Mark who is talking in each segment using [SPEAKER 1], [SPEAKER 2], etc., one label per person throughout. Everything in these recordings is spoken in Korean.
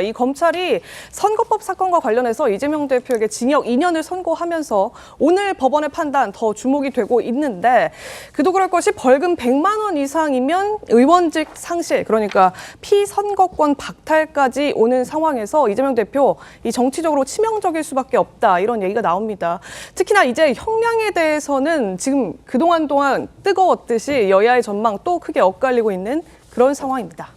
[SPEAKER 1] 이 검찰이 선거법 사건과 관련해서 이재명 대표에게 징역 2년을 선고하면서 오늘 법원의 판단 더 주목이 되고 있는데 그도 그럴 것이 벌금 100만 원 이상이면 의원직 상실, 그러니까 피선거권 박탈까지 오는 상황에서 이재명 대표 이 정치적으로 치명적일 수밖에 없다, 이런 얘기가 나옵니다. 특히나 이제 형량에 대해서는 지금 그동안 동안 뜨거웠듯이 여야의 전망 또 크게 엇갈리고 있는 그런 상황입니다.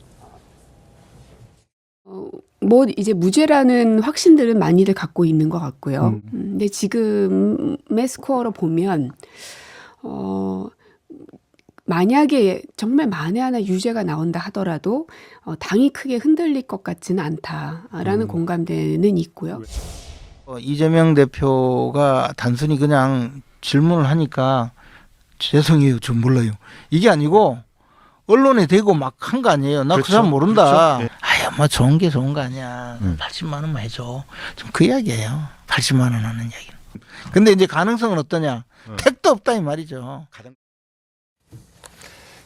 [SPEAKER 2] 뭐 이제 무죄라는 확신들은 많이들 갖고 있는 것 같고요. 근데 지금의 스코어로 보면 만약에 정말 만에 하나 유죄가 나온다 하더라도 당이 크게 흔들릴 것 같지는 않다라는 공감대는 있고요.
[SPEAKER 3] 이재명 대표가 단순히 그냥 질문을 하니까 죄송해요, 저 몰라요, 이게 아니고 언론에 대고 막 한 거 아니에요. 나 그
[SPEAKER 4] 그렇죠.
[SPEAKER 3] 사람 모른다.
[SPEAKER 4] 그렇죠.
[SPEAKER 3] 아야, 뭐 좋은 게 좋은 거 아니야. 80만 원만 해줘. 좀 그 이야기예요. 80만 원 하는 이야기는. 근데 이제 가능성은 어떠냐? 택도 없다 이 말이죠.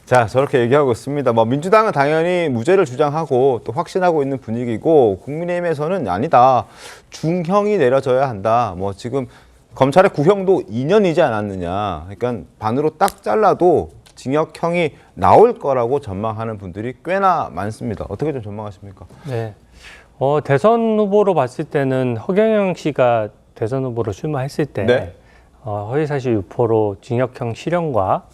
[SPEAKER 4] 자, 저렇게 얘기하고 있습니다. 뭐 민주당은 당연히 무죄를 주장하고 또 확신하고 있는 분위기고, 국민의힘에서는 아니다, 중형이 내려져야 한다. 뭐 지금 검찰의 구형도 2년이지 않았느냐. 그러니까 반으로 딱 잘라도 징역형이 나올 거라고 전망하는 분들이 꽤나 많습니다. 어떻게 좀 전망하십니까?
[SPEAKER 5] 네. 대선 후보로 봤을 때는 허경영 씨가 대선 후보로 출마했을 때
[SPEAKER 4] 네.
[SPEAKER 5] 허위사실 유포로 징역형 실형과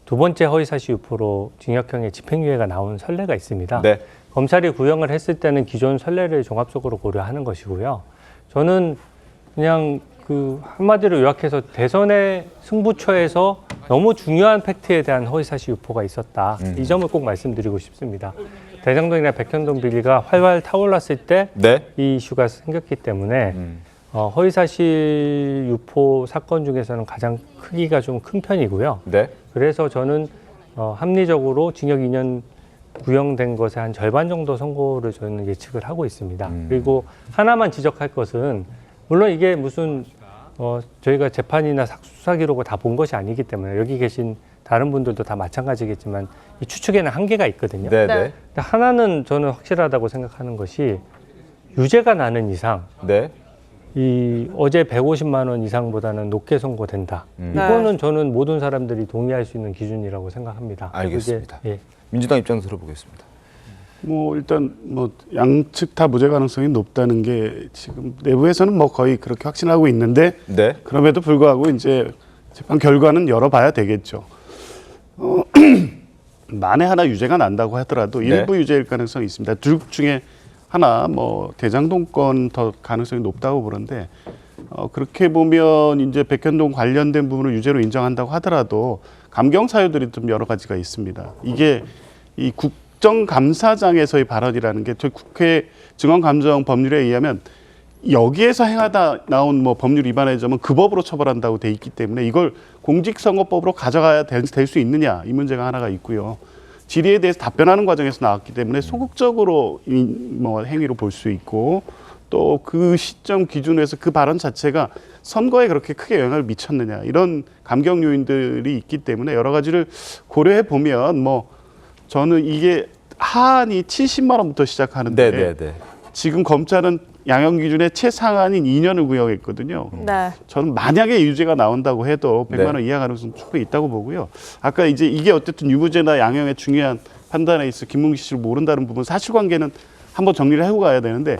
[SPEAKER 5] 두 번째 허위사실 유포로 징역형의 집행유예가 나온 선례가 있습니다.
[SPEAKER 4] 네.
[SPEAKER 5] 검찰이 구형을 했을 때는 기존 선례를 종합적으로 고려하는 것이고요. 저는 그냥 한마디로 요약해서 대선의 승부처에서 너무 중요한 팩트에 대한 허위사실 유포가 있었다. 이 점을 꼭 말씀드리고 싶습니다. 대장동이나 백현동 비리가 활활 타올랐을 때 이 이슈가 생겼기 때문에 허위사실 유포 사건 중에서는 가장 크기가 좀 큰 편이고요.
[SPEAKER 4] 네.
[SPEAKER 5] 그래서 저는 합리적으로 징역 2년 구형된 것의 한 절반 정도 선고를 저는 예측을 하고 있습니다. 그리고 하나만 지적할 것은, 물론 이게 무슨 저희가 재판이나 수사 기록을 다 본 것이 아니기 때문에 여기 계신 다른 분들도 다 마찬가지겠지만 이 추측에는 한계가 있거든요.
[SPEAKER 4] 네.
[SPEAKER 1] 네.
[SPEAKER 4] 네.
[SPEAKER 5] 근데 하나는 저는 확실하다고 생각하는 것이, 유죄가 나는 이상
[SPEAKER 4] 네.
[SPEAKER 5] 이 어제 150만 원 이상보다는 높게 선고된다. 이거는 저는 모든 사람들이 동의할 수 있는 기준이라고 생각합니다.
[SPEAKER 4] 알겠습니다.
[SPEAKER 5] 예.
[SPEAKER 4] 민주당 입장 들어보겠습니다.
[SPEAKER 6] 뭐 일단 뭐 양측 다 무죄 가능성이 높다는 게 지금 내부에서는 뭐 거의 그렇게 확신하고 있는데,
[SPEAKER 4] 네.
[SPEAKER 6] 그럼에도 불구하고 이제 재판 결과는 열어봐야 되겠죠. 만에 하나 유죄가 난다고 하더라도
[SPEAKER 4] 네.
[SPEAKER 6] 일부 유죄일 가능성이 있습니다. 둘 중에 하나, 뭐 대장동 건 더 가능성이 높다고 보는데, 그렇게 보면 이제 백현동 관련된 부분을 유죄로 인정한다고 하더라도 감경 사유들이 좀 여러 가지가 있습니다. 이게 이 국정감사장에서의 발언이라는 게 저희 국회 증언감정 법률에 의하면 여기에서 행하다 나온 뭐 법률 위반의 점은 그 법으로 처벌한다고 돼 있기 때문에 이걸 공직선거법으로 가져가야 될 수 있느냐, 이 문제가 하나가 있고요. 질의에 대해서 답변하는 과정에서 나왔기 때문에 소극적으로 뭐 행위로 볼 수 있고, 또 그 시점 기준에서 그 발언 자체가 선거에 그렇게 크게 영향을 미쳤느냐, 이런 감경 요인들이 있기 때문에 여러 가지를 고려해 보면, 뭐 저는 이게 하한이 70만 원부터 시작하는데
[SPEAKER 4] 네.
[SPEAKER 6] 지금 검찰은 양형 기준의 최상한인 2년을 구형했거든요.
[SPEAKER 1] 네.
[SPEAKER 6] 저는 만약에 유죄가 나온다고 해도 100만 원 이하 가능성 충분히 있다고 보고요. 아까 이제 이게 어쨌든 유무죄나 양형의 중요한 판단에 있어 김문기 씨를 모른다는 부분, 사실관계는 한번 정리를 하고 가야 되는데,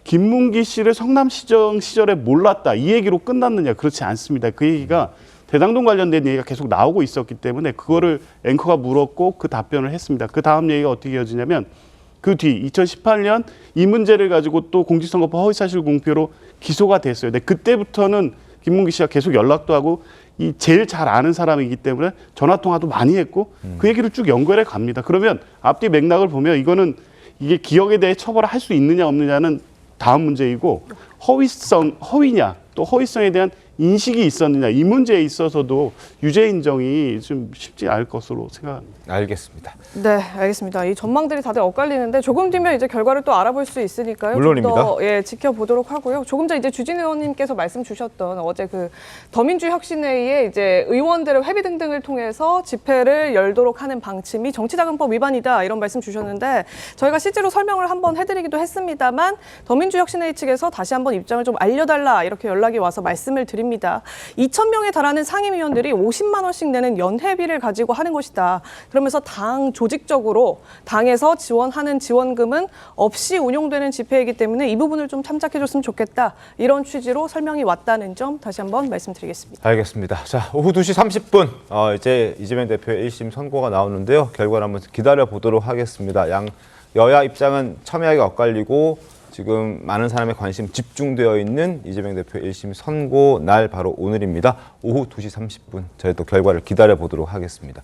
[SPEAKER 6] 김문기 씨를 성남시정 시절에 몰랐다, 이 얘기로 끝났느냐, 그렇지 않습니다. 그 얘기가 대장동 관련된 얘기가 계속 나오고 있었기 때문에 그거를 앵커가 물었고 그 답변을 했습니다. 그 다음 얘기가 어떻게 이어지냐면, 그 뒤 2018년 이 문제를 가지고 또 공직선거법 허위사실 공표로 기소가 됐어요. 근데 그때부터는 김문기 씨가 계속 연락도 하고 이 제일 잘 아는 사람이기 때문에 전화 통화도 많이 했고 그 얘기를 쭉 연결해 갑니다. 그러면 앞뒤 맥락을 보면 이거는 이게 기억에 대해 처벌을 할 수 있느냐 없느냐는 다음 문제이고, 허위냐 또 허위성에 대한 인식이 있었느냐 이 문제에 있어서도 유죄 인정이 좀 쉽지 않을 것으로 생각합니다.
[SPEAKER 4] 알겠습니다.
[SPEAKER 1] 네, 알겠습니다. 이 전망들이 다들 엇갈리는데 조금 뒤면 이제 결과를 또 알아볼 수 있으니까요.
[SPEAKER 4] 물론입니다.
[SPEAKER 1] 좀 더, 예, 지켜보도록 하고요. 조금 전 이제 주진 의원님께서 말씀 주셨던 어제 그 더민주혁신회의에 이제 의원들의 회비 등등을 통해서 집회를 열도록 하는 방침이 정치자금법 위반이다 이런 말씀 주셨는데 저희가 실제로 설명을 한번 해드리기도 했습니다만 더민주혁신회의 측에서 다시 한번 입장을 좀 알려달라 이렇게 연락이 와서 말씀을 드립니다. 2,000명에 달하는 상임위원들이 50만 원씩 내는 연회비를 가지고 하는 것이다. 그러면서 당 조직적으로 당에서 지원하는 지원금은 없이 운용되는 집회이기 때문에 이 부분을 좀 참작해줬으면 좋겠다. 이런 취지로 설명이 왔다는 점 다시 한번 말씀드리겠습니다.
[SPEAKER 4] 알겠습니다. 자, 오후 2시 30분 이제 이재명 대표의 1심 선고가 나오는데요. 결과를 한번 기다려 보도록 하겠습니다. 여야 입장은 첨예하게 엇갈리고 지금 많은 사람의 관심 집중되어 있는 이재명 대표의 1심 선고 날 바로 오늘입니다. 오후 2시 30분 저희 또 결과를 기다려 보도록 하겠습니다.